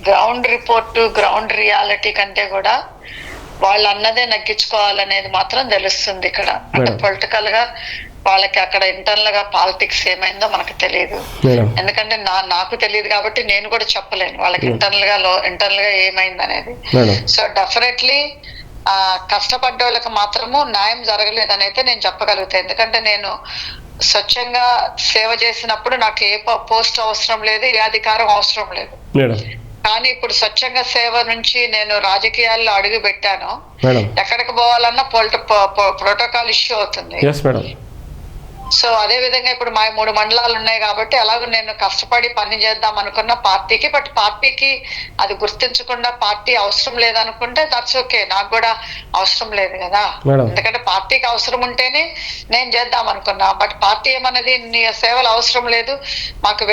గ్రౌండ్ రిపోర్ట్, గ్రౌండ్ రియాలిటీ కంటే కూడా వాళ్ళు అన్నదే నగ్గించుకోవాలనేది మాత్రం తెలుస్తుంది ఇక్కడ. అంటే పొలిటికల్ గా వాళ్ళకి అక్కడ ఇంటర్నల్ గా పాలిటిక్స్ ఏమైందో మనకు తెలియదు. ఎందుకంటే నాకు తెలియదు కాబట్టి నేను కూడా చెప్పలేను వాళ్ళకి ఇంటర్నల్ గా ఏమైంది అనేది. సో డెఫినెట్లీ కష్టపడ్డ వాళ్ళకి మాత్రము న్యాయం జరగలేదని అయితే నేను చెప్పగలుగుతాను. ఎందుకంటే నేను స్వచ్ఛంగా సేవ చేసినప్పుడు నాకు ఏ పోస్ట్ అవసరం లేదు, ఏ అధికారం అవసరం లేదు. కానీ ఇప్పుడు స్వచ్ఛంగా సేవ నుంచి నేను రాజకీయాల్లో అడుగు పెట్టాను, ఎక్కడికి పోవాలన్నా ప్రోటోకాల్ ఇష్యూ అవుతుంది. సో అదే విధంగా ఇప్పుడు మా 3 మండలాలు ఉన్నాయి కాబట్టి అలాగే నేను కష్టపడి పని చేద్దాం అనుకున్న పార్టీకి, బట్ పార్టీకి అది గుర్తించకుండా పార్టీ అవసరం లేదనుకుంటే దట్స్ ఓకే, నాకు కూడా అవసరం లేదు కదా. ఎందుకంటే పార్టీకి అవసరం ఉంటేనే నేను చేద్దాం అనుకున్నా. బట్ పార్టీ ఏమన్నది నీ సేవలు అవసరం లేదు, మాకు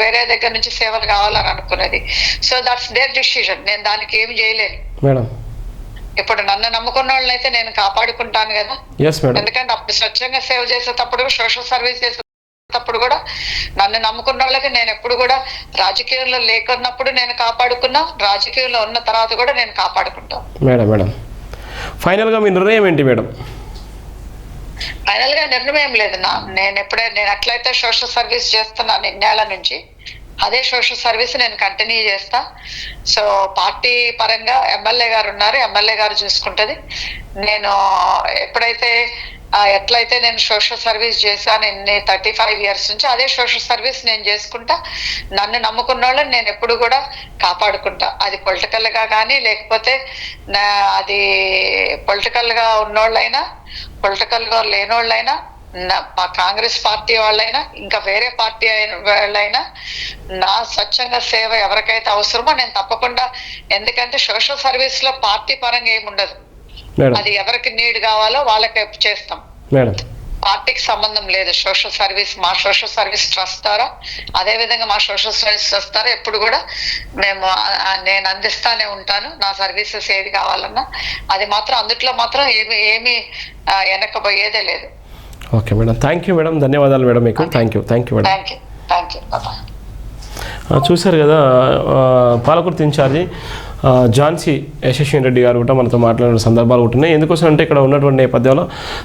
వేరే దగ్గర నుంచి సేవలు కావాలని అనుకున్నది. సో దట్స్ దేర్ డిసిజన్, నేను దానికి ఏమి చేయలేను. ఇప్పుడు నన్ను నమ్ముకున్న వాళ్ళని అయితే నేను కాపాడుకుంటాను కదా. ఎందుకంటే అప్పుడు స్వచ్ఛంగా సేవ చేసేటప్పుడు, సోషల్ సర్వీస్ చేసేటప్పుడు కూడా నన్ను నమ్ముకున్న వాళ్ళకి నేను ఎప్పుడు కూడా రాజకీయంలో లేకున్నప్పుడు నేను కాపాడుకున్నా, రాజకీయంలో ఉన్న తర్వాత కూడా నేను కాపాడుకుంటాను. మేడం ఫైనల్ గా మీ నిర్ణయం ఏంటి మేడం? ఫైనల్ గా నిర్ణయం లేదు. నేను ఎట్లయితే సోషల్ సర్వీస్ చేస్తున్నాను ఇన్నేళ్ల నుంచి, అదే సోషల్ సర్వీస్ నేను కంటిన్యూ చేస్తా. సో పార్టీ పరంగా ఎమ్మెల్యే గారు ఉన్నారు, ఎమ్మెల్యే గారు చూసుకుంటది. నేను ఎట్లయితే నేను సోషల్ సర్వీస్ చేశాను 35 years నుంచి, అదే సోషల్ సర్వీస్ నేను చేసుకుంటా. నన్ను నమ్ముకున్న వాళ్ళని నేను ఎప్పుడు కూడా కాపాడుకుంటా. అది పొలిటికల్ గా కానీ, లేకపోతే అది పొలిటికల్ గా ఉన్నోళ్ళైనా, పొలిటికల్ గా లేనోళ్ళైనా, కాంగ్రెస్ పార్టీ వాళ్ళైనా, ఇంకా వేరే పార్టీ వాళ్ళైనా, నా స్వచ్ఛంగా సేవ ఎవరికైతే అవసరమో నేను తప్పకుండా, ఎందుకంటే సోషల్ సర్వీస్ లో పార్టీ పరంగా ఏముండదు, అది ఎవరికి నీడ్ కావాలో వాళ్ళకి చేస్తాం. పార్టీకి సంబంధం లేదు. సోషల్ సర్వీస్, మా సోషల్ సర్వీస్ ట్రస్ట్ ద్వారా, అదే విధంగా మా సోషల్ సర్వీస్ ట్రస్ట్ ద్వారా ఎప్పుడు కూడా నేను అందిస్తానే ఉంటాను. నా సర్వీసెస్ ఏది కావాలన్నా అది మాత్రం, అందుట్లో మాత్రం ఏమి వెనకపోయేదే లేదు. Okay madam, thank you madam, ధన్యవాదాలు మేడం మీకు. Thank you madam. Thank you. చూశారు కదా, పాలకుర్తి ఇన్ఛార్జి ఝాన్సీ యశస్విని రెడ్డి గారు కూడా మనతో మాట్లాడిన సందర్భాలు ఉంటున్నాయి. ఎందుకోసం అంటే ఇక్కడ ఉన్నటువంటి నేపథ్యంలో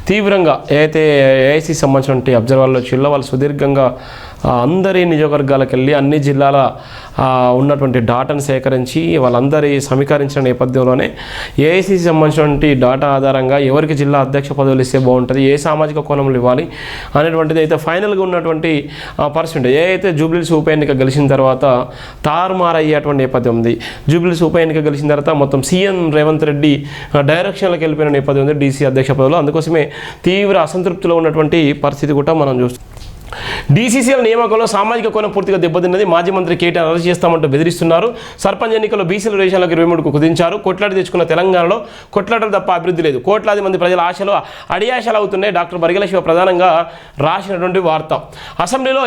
తీవ్రంగా ఏదైతే ఏఐసీ సంబంధించినటువంటి అబ్జర్వర్లు చిల్ల వాళ్ళు సుదీర్ఘంగా అందరి నియోజకవర్గాలకు వెళ్ళి అన్ని జిల్లాల ఉన్నటువంటి డాటాను సేకరించి వాళ్ళందరి సమీకరించిన నేపథ్యంలోనే ఏఐసీకి సంబంధించినటువంటి డాటా ఆధారంగా ఎవరికి జిల్లా అధ్యక్ష పదవులు ఇస్తే బాగుంటుంది, ఏ సామాజిక కోణంలో ఇవ్వాలి అనేటువంటిది అయితే ఫైనల్గా ఉన్నటువంటి పరిస్థితి. ఏదైతే జూబ్లీహిల్స్ ఉప ఎన్నిక గెలిచిన తర్వాత తారుమారయ్యేటువంటి నేపథ్యం ఉంది. జూబ్లీహిల్స్ ఉప ఎన్నిక గెలిచిన తర్వాత మొత్తం సీఎం రేవంత్ రెడ్డి డైరెక్షన్లోకి వెళ్ళిపోయిన నేపథ్యం ఉంది డీసీ అధ్యక్ష పదవిలో. అందుకోసమే తీవ్ర అసంతృప్తిలో ఉన్నటువంటి పరిస్థితి కూడా మనం చూస్తాం. డీసీసీఎల్ నియామకంలో సామాజిక కోణం పూర్తిగా దెబ్బతిన్నది. మాజీ మంత్రి కేటీఆర్ అరెస్ట్ చేస్తామంటూ బెదిరిస్తున్నారు. సర్పంచ్ ఎన్నికల్లో బీసీల రిజర్వేషన్లకు 23కు కుదించారు. కొట్లాడి తెచ్చుకున్న తెలంగాణలో కొట్లాటలు తప్ప అభివృద్ధి లేదు. కోట్లాది మంది ప్రజల ఆశలు అడియాశలు అవుతున్నాయి. డాక్టర్ బరిగెల శివ ప్రధానంగా రాసినటువంటి వార్త. అసెంబ్లీలో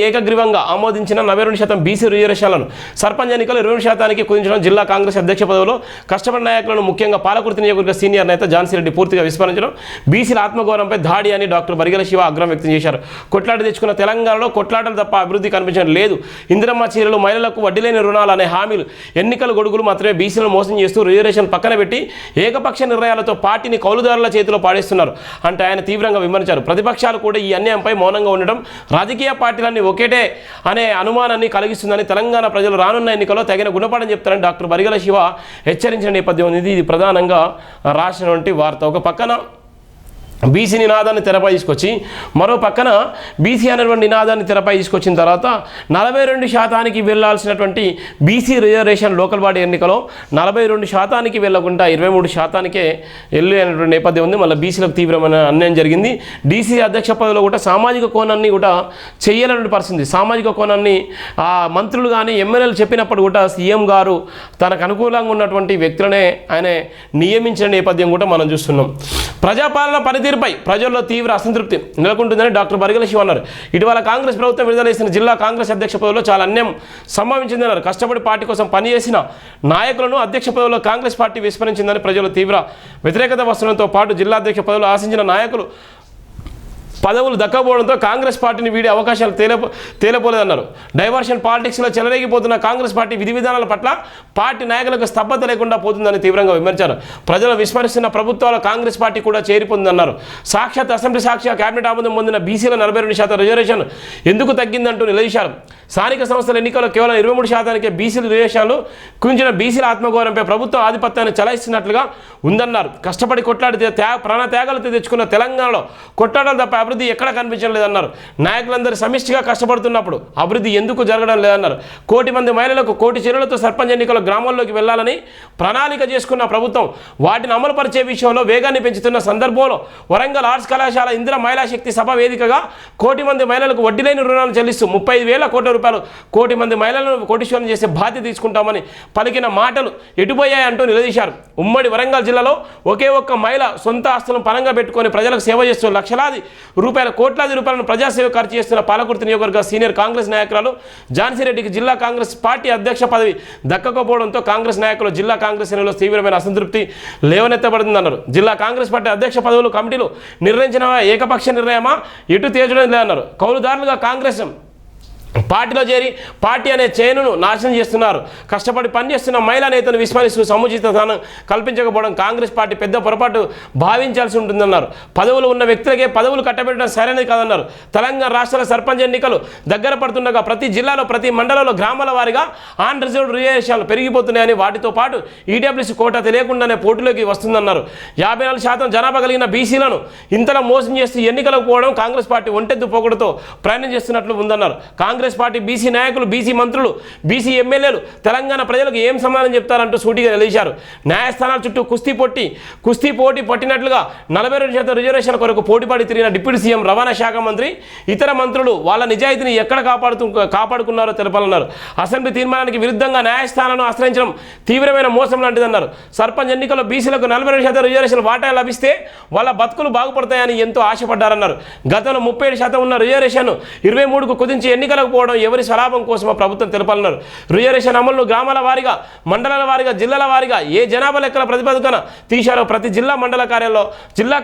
ఏకగ్రీవంగా ఆమోదించిన 42% బీసీ రిజర్వేషన్లను సర్పంచ్ ఎన్నికలు 20% కుదించడం జిల్లా కాంగ్రెస్ అధ్యక్ష పదవిలో కష్టపడిన నాయకులను ముఖ్యంగా పాలకుర్తి నియోజకవర్గ సీనియర్ నేత ఝాన్సీ రెడ్డి పూర్తిగా విస్మరించడం బీసీల ఆత్మగౌరవంపై దాడి అని డాక్టర్ బరిగెల శివ ఆగ్రహం వ్యక్తం చేశారు. కొట్లాడి తెచ్చుకున్న తెలంగాణలో కొట్లాటలు తప్ప అభివృద్ధి కనిపించడం లేదు. ఇందిరమ్మ చీరలు, మహిళలకు వడ్డీ లేని రుణాలు అనే హామీలు, ఎన్నికల గొడుగులు మాత్రమే బీసీలను మోసం చేస్తూ రిజర్వేషన్ పక్కన పెట్టి ఏకపక్ష నిర్ణయాలతో పార్టీని కౌలుదారుల చేతిలో పాడేస్తున్నారు అంటే ఆయన తీవ్రంగా విమర్శించారు. ప్రతిపక్షాలు కూడా ఈ అన్యాయంపై మౌనంగా ఉండడం రాజకీయ పార్టీలన్నీ ఒకటే అనే అనుమానాన్ని కలిగిస్తుందని తెలంగాణ ప్రజలు రానున్న ఎన్నికల్లో తగిన గుణపాఠం చెప్తారని డాక్టర్ బరిగెల శివ హెచ్చరించిన నేపథ్యం ఉంది. ఇది ప్రధానంగా రాసినటువంటి వార్త. ఒక పక్కన బీసీ నినాదాన్ని తెరపై తీసుకొచ్చి మరో పక్కన బీసీ అనేటువంటి నినాదాన్ని తెరపై తీసుకొచ్చిన తర్వాత 42% వెళ్లాల్సినటువంటి బీసీ రిజర్వేషన్ లోకల్ బాడీ ఎన్నికలో 42% వెళ్లకుండా 23%కే వెళ్ళి అనేటువంటి నేపథ్యం ఉంది. మళ్ళీ బీసీలకు తీవ్రమైన అన్యాయం జరిగింది. డీసీ అధ్యక్ష పదవిలో కూడా సామాజిక కోణాన్ని కూడా చేయాలనే పరిస్థితి. సామాజిక కోణాన్ని మంత్రులు కానీ ఎమ్మెల్యేలు చెప్పినప్పుడు కూడా సీఎం గారు తనకు అనుకూలంగా ఉన్నటువంటి వ్యక్తులనే ఆయన నియమించిన నేపథ్యం కూడా మనం చూస్తున్నాం. ప్రజాపాలన పనితీరుపై ప్రజల్లో తీవ్ర అసంతృప్తి నెలకొంటుందని డాక్టర్ బరిగెల శివ అన్నారు. ఇటీవల కాంగ్రెస్ ప్రభుత్వం విడుదల చేసిన జిల్లా కాంగ్రెస్ అధ్యక్ష పదవిలో చాలా అన్యాయం సంభవించిందన్నారు. కష్టపడి పార్టీ కోసం పనిచేసిన నాయకులను అధ్యక్ష పదవిలో కాంగ్రెస్ పార్టీ విస్మరించిందని ప్రజలు తీవ్ర వ్యతిరేకత వస్తుండడంతో పాటు జిల్లా అధ్యక్ష పదవిలో ఆశించిన నాయకులు పదవులు దక్కకపోవడంతో కాంగ్రెస్ పార్టీని వీడే అవకాశాలు తేలిపోలేదన్నారు. డైవర్షన్ పాలిటిక్స్లో చెలరేగిపోతున్న కాంగ్రెస్ పార్టీ విధి విధానాల పట్ల పార్టీ నాయకులకు స్తబ్దత లేకుండా పోతుందని తీవ్రంగా విమర్శించారు. ప్రజలు విస్మరిస్తున్న ప్రభుత్వాల కాంగ్రెస్ పార్టీ కూడా చేరిపోతుందన్నారు. సాక్షాత్ అసెంబ్లీ సాక్షిగా కేబినెట్ ఆమోదం పొందిన బీసీల 42% రిజర్వేషన్ ఎందుకు తగ్గిందంటూ నిలదీశారు. స్థానిక సంస్థల ఎన్నికల్లో కేవలం 23%కే బీసీల రిజర్వేషన్లు కుదించిన బీసీల ఆత్మగౌరవంపై ప్రభుత్వ ఆధిపత్యాన్ని చలాయిస్తున్నట్లుగా ఉందన్నారు. కష్టపడి కొట్లాడి ప్రాణ త్యాగాలతో తెచ్చుకున్న తెలంగాణలో కొట్లాటలు తప్ప అభివృద్ధి ఎక్కడ కనిపించడం లేదన్నారు. నాయకులందరూ సమిష్టిగా కష్టపడుతున్నప్పుడు అభివృద్ధి ఎందుకు జరగడం లేదన్నారు. 1 కోటి మంది మహిళలకు 1 కోటి చీరలతో సర్పంచ్ ఎన్నికల గ్రామాల్లోకి వెళ్లాలని ప్రణాళిక చేసుకున్న ప్రభుత్వం వాటిని అమలు పరిచే విషయంలో వేగాన్ని పెంచుతున్న సందర్భంలో వరంగల్ ఆర్ట్స్ కళాశాల ఇందిరా మహిళా శక్తి సభ వేదికగా 1 కోటి మంది మహిళలకు వడ్డీ లేని రుణాలు చెల్లిస్తూ 35,000 కోట్ల రూపాయలు 1 కోటి మంది మహిళలను కోటీశ్వరం చేసే బాధ్యత తీసుకుంటామని పలికిన మాటలు ఎటుపోయాయంటూ నిలదీశారు. ఉమ్మడి వరంగల్ జిల్లాలో ఒకే ఒక్క మహిళ సొంత ఆస్తులను పనంగా పెట్టుకొని ప్రజలకు సేవ చేస్తూ లక్షలాది రూపాయల కోట్లాది రూపాయలను ప్రజాసేవ ఖర్చు చేస్తున్న పాలకుర్తి నియోజకవర్గ సీనియర్ కాంగ్రెస్ నాయకురాలు ఝాన్సీ రెడ్డికి జిల్లా కాంగ్రెస్ పార్టీ అధ్యక్ష పదవి దక్కకపోవడంతో కాంగ్రెస్ నాయకులు జిల్లా కాంగ్రెస్ శ్రేణుల్లో తీవ్రమైన అసంతృప్తి లేవనెత్తబడిందన్నారు. జిల్లా కాంగ్రెస్ పార్టీ అధ్యక్ష పదవులు కమిటీలు నిర్ణయించిన ఏకపక్ష నిర్ణయమా ఎటు తేల్చడం లేదన్నారు. కౌలుదారులుగా కాంగ్రెస్ పార్టీలో చేరి పార్టీ అనే చైనును నాశనం చేస్తున్నారు. కష్టపడి పనిచేస్తున్న మహిళా నేతను విస్మరిస్తూ సముచిత స్థానం కల్పించకపోవడం కాంగ్రెస్ పార్టీ పెద్ద పొరపాటు భావించాల్సి ఉంటుందన్నారు. పదవులు ఉన్న వ్యక్తులకే పదవులు కట్టబెట్టడం సరైనది కాదన్నారు. తెలంగాణ రాష్ట్రాల సర్పంచ్ ఎన్నికలు దగ్గర పడుతుండగా ప్రతి జిల్లాలో ప్రతి మండలంలో గ్రామాల వారీగా ఆన్ రిజర్వ్డ్ రిజర్వేషన్లు పెరిగిపోతున్నాయని వాటితో పాటు ఈడబ్ల్యూసీ కోటా తెలియకుండానే పోటీలోకి వస్తుందన్నారు. 54% జనాభా కలిగిన బీసీలను ఇంతలా మోసం చేస్తూ ఎన్నికలకు పోవడం కాంగ్రెస్ పార్టీ ఒంటెద్దు పోకడతో ప్రయాణం చేస్తున్నట్లు ఉందన్నారు. కాంగ్రెస్ పార్టీ బీసీ నాయకులు, బీసీ మంత్రులు, బీసీ ఎమ్మెల్యేలు తెలంగాణ ప్రజలకు ఏం సమాధానం చెప్తారంటూ సూటిగా నిలిచారు. న్యాయస్థానాల చుట్టూ కుస్తీ పోటీ పట్టినట్లుగా 42% రిజర్వేషన్ కొరకు పోటీపడి తిరిగిన డిప్యూటీ సీఎం, రవాణా శాఖ మంత్రి, ఇతర మంత్రులు వాళ్ళ నిజాయితీని ఎక్కడ కాపాడుకున్నారో తెలపాలన్నారు. అసెంబ్లీ తీర్మానానికి విరుద్ధంగా న్యాయస్థానాలను ఆశ్రయించడం తీవ్రమైన మోసం లాంటిదన్నారు. సర్పంచ్ ఎన్నికల్లో బీసీలకు 42% రిజర్వేషన్ వాటా లభిస్తే వాళ్ళ బతుకులు బాగుపడతాయని ఎంతో ఆశపడ్డారన్నారు. గతంలో 37% ఉన్న రిజర్వేషన్ 23కు కుదించి ఎన్నికలకు పోవడం ఎవరి స్వలాభం కోసమో ప్రభుత్వం తెలపాలన్నారు. రిజర్వేషన్ అమలును గ్రామాల వారీగా, మండలాల వారీగా, జిల్లాల వారీగా ఏ జనాభా లెక్కల ప్రతిపాదన తీశారో ప్రతి జిల్లా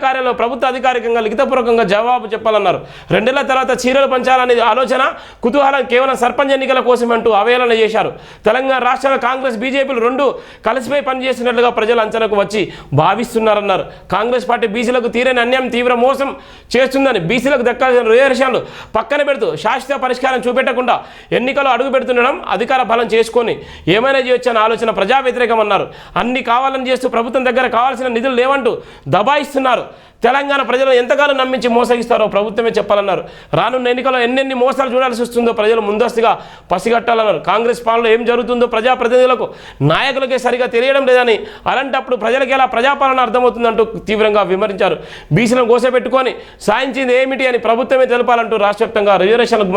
కార్యాలయంలో ప్రభుత్వ అధికారికంగా లిఖితపూర్వకంగా జవాబు చెప్పాలన్నారు. 2 ఏళ్ల తర్వాత చీరలు పంచాలనే ఆలోచన, కుతూహలం కేవలం సర్పంచ్ ఎన్నికల కోసం అంటూ అవహేళన చేశారు. తెలంగాణ రాష్ట్రంలో కాంగ్రెస్, బీజేపీలు రెండు కలిసిపోయి పనిచేస్తున్నట్లుగా ప్రజలు అంచనాకు వచ్చి భావిస్తున్నారన్నారు. కాంగ్రెస్ పార్టీ బీసీలకు తీరని అన్యాయం, తీవ్ర మోసం చేస్తుందని, బీసీలకు దక్కాల్సిన రిజర్వేషన్లు పక్కన పెడుతూ శాశ్వత పరిష్కారం పెట్టకుండా ఎన్నికలు అడుగు పెడుతుండడం అధికార బలం చేసుకొని ఏమైనా చేయొచ్చన్న ఆలోచన ప్రజా వ్యతిరేకం అన్నారు. అన్ని కావాలని చేస్తూ ప్రభుత్వం దగ్గర కావాల్సిన నిధులు లేవంటూ దబాయిస్తున్నారు. తెలంగాణ ప్రజలను ఎంతగానో నమ్మించి మోసగిస్తారో ప్రభుత్వమే చెప్పాలన్నారు. రానున్న ఎన్నికల్లో ఎన్నెన్ని మోసాలు చూడాల్సి వస్తుందో ప్రజలు ముందస్తుగా పసిగట్టాలన్నారు. కాంగ్రెస్ పాలనలో ఏం జరుగుతుందో ప్రజాప్రతినిధులకు నాయకులకే సరిగా తెలియడం లేదని, అలాంటప్పుడు ప్రజలకి ఎలా ప్రజాపాలన అర్థమవుతుందంటూ తీవ్రంగా విమర్శించారు. బీసీలను గోసపెట్టుకొని సాధించింది ఏమిటి అని ప్రభుత్వమే తెలపాలంటూ రాష్ట్రవ్యాప్తంగా రిజర్వేషన్లకు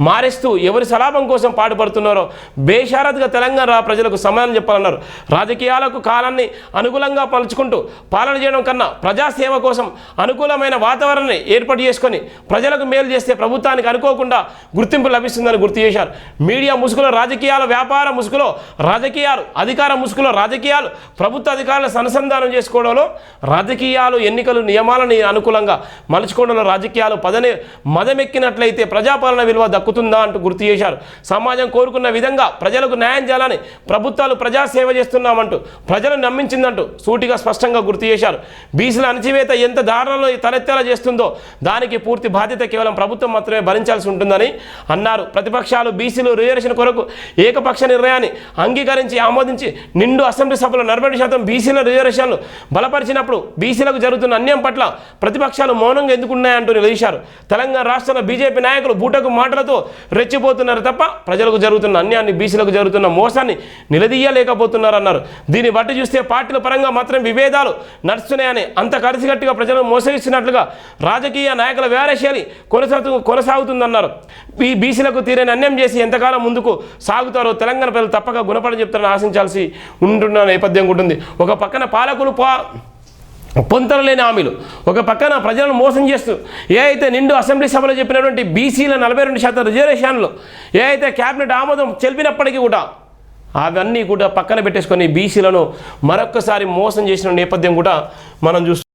మారేస్తూ ఎవరి సలాభం కోసం పాటుపడుతున్నారో బేషారత్గా తెలంగాణ ప్రజలకు సమాధానం చెప్పాలన్నారు. రాజకీయాలకు కాలాన్ని అనుకూలంగా పలుచుకుంటూ పాలన చేయడం కన్నా ప్రజాసేవ కోసం అనుకూలమైన వాతావరణాన్ని ఏర్పాటు చేసుకొని ప్రజలకు మేలు చేస్తే ప్రభుత్వానికి అనుకోకుండా గుర్తింపు లభిస్తుందని గుర్తు చేశారు. మీడియా ముసుగులో రాజకీయాలు, వ్యాపార ముసుగులో రాజకీయాలు, అధికార ముసుగులో రాజకీయాలు, ప్రభుత్వ అధికారులను అనుసంధానం చేసుకోవడంలో రాజకీయాలు, ఎన్నికలు నియమాలను అనుకూలంగా మలుచుకోవడంలో రాజకీయాలు మదమెక్కినట్లయితే ప్రజాపాలన విలువ దక్కుతుందా అంటూ గుర్తు చేశారు. సమాజం కోరుకున్న విధంగా ప్రజలకు న్యాయం చేయాలని ప్రభుత్వాలు ప్రజాసేవ చేస్తున్నామంటూ ప్రజలను నమ్మించిందంటూ సూటిగా స్పష్టంగా గుర్తు చేశారు. బీసీల అణచివేత ఎంత దారుణంలో తలెత్తేలా చేస్తుందో దానికి పూర్తి బాధ్యత కేవలం ప్రభుత్వం మాత్రమే భరించాల్సి ఉంటుందని అన్నారు. ప్రతిపక్షాలు బీసీలు రిజర్వేషన్ కొరకు ఏకపక్ష నిర్ణయాన్ని అంగీకరించి ఆమోదించి నిండు అసెంబ్లీ సభలో 40% బీసీల రిజర్వేషన్లు బలపరిచినప్పుడు బీసీలకు జరుగుతున్న అన్యాయం పట్ల ప్రతిపక్షాలు మౌనంగా ఎందుకున్నాయంటూ నిలదీశారు. తెలంగాణ రాష్ట్రంలో బీజేపీ నాయకులు బూటకు మాటలతో రెచ్చిపోతున్నారు తప్ప ప్రజలకు జరుగుతున్న అన్యాయాన్ని, బీసీలకు జరుగుతున్న మోసాన్ని నిలదీయలేకపోతున్నారన్నారు. దీన్ని బట్టి చూస్తే పార్టీల పరంగా మాత్రం విభేదాలు నడుస్తున్నాయని, అంత కలిసికట్టుగా ప్రజలను మోసగిస్తున్నట్లుగా రాజకీయ నాయకుల వ్యవహారశైలి కొనసాగుతుందన్నారు. ఈ బీసీలకు తీరని అన్యాయం చేసి ఎంతకాలం ముందుకు సాగుతారో తెలంగాణ ప్రజలు తప్పక గుణపడని చెప్తారని ఆశించాల్సి ఉంటున్న నేపథ్యం ఉంటుంది. ఒక పక్కన పాలకులు పొంతనలేని హామీలు, ఒక పక్కన ప్రజలను మోసం చేస్తూ ఏ అయితే నిండు అసెంబ్లీ సభలో చెప్పినటువంటి బీసీల 42% రిజర్వేషన్లు ఏ అయితే క్యాబినెట్ ఆమోదం తెలిపినప్పటికీ కూడా అవన్నీ కూడా పక్కన పెట్టేసుకొని బీసీలను మరొక్కసారి మోసం చేసిన నేపథ్యం కూడా మనం చూస్తున్నాం.